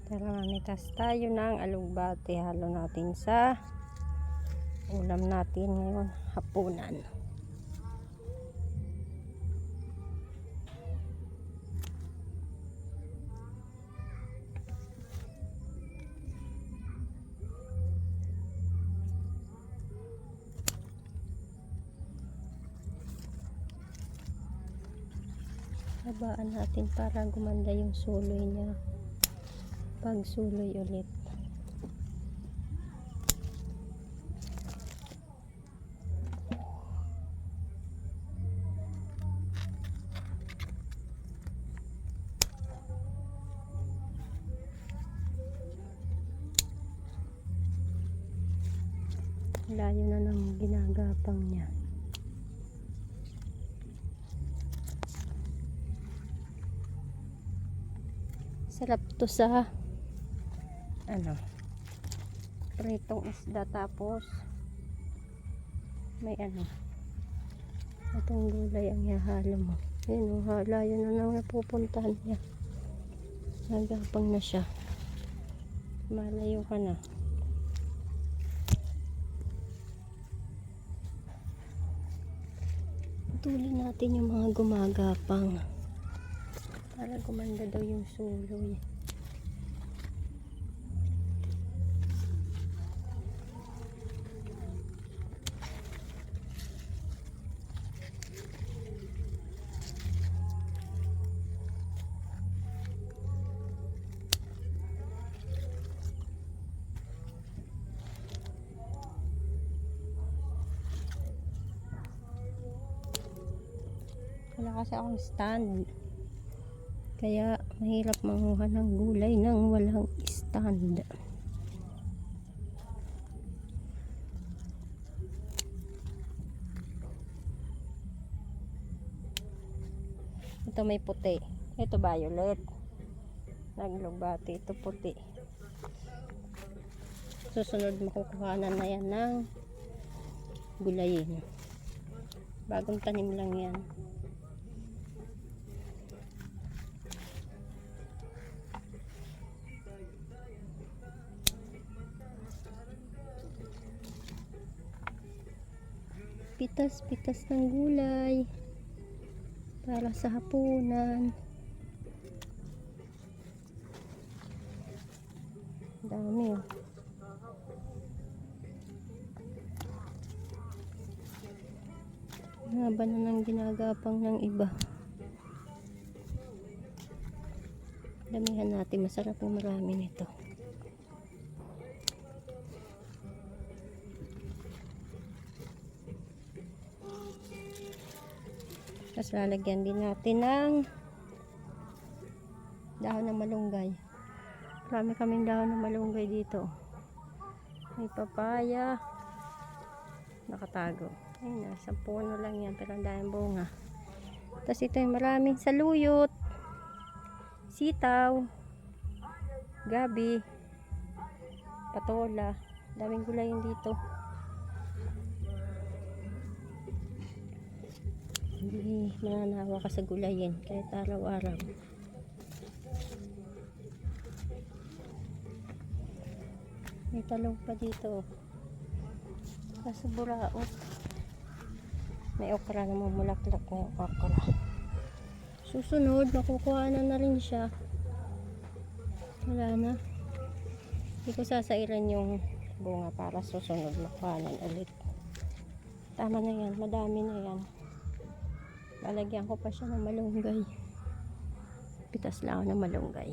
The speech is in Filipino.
Tara, mamitas tayo ng alugbati. Halo natin sa ulam natin ngayon, hapunan. Habaan natin para gumanda yung suloy niya pag suloy ulit. Layo na ng ginagapang niya. Sarap to sa pritong isda, tapos may itong gulay ang ihahalo mo. Ayun, layo na nang napupuntahan niya. Nagapang na siya. Malayo ka na. Putulin natin yung mga gumagapang para gumanda daw yung suloy. Wala kasi akong stand, kaya mahirap manguha ng gulay nang walang stand. Ito may puti, ito violet. Naglugbati, ito puti. Susunod makukuhanan na yan ng gulayin. Bagong tanim lang yan. Pitas ng gulay para sa hapunan. Dami haba na ng ginagapang ng iba. Damihan natin, masarap yung marami nito. Tapos lalagyan din natin ng dahon ng malunggay. Marami kaming dahon ng malunggay dito. May papaya. Nakatago. Ayun na, 10 puno lang yan, pero ang daming bunga. Tapos ito yung maraming saluyot, sitaw, gabi, patola. Daming gulayin dito. Hindi mananawa ka sa gulayin kahit araw-araw. May talong pa dito. Kaso buraot. May okra na mamulaklak na yung okra. Susunod, makukuha na rin siya. Wala na. Hindi ko sasairan yung bunga para susunod makuhanan ulit. Tama na yan. Madami na yan. Lalagyan ko pa siya ng malunggay. Pitas lang ako ng malunggay.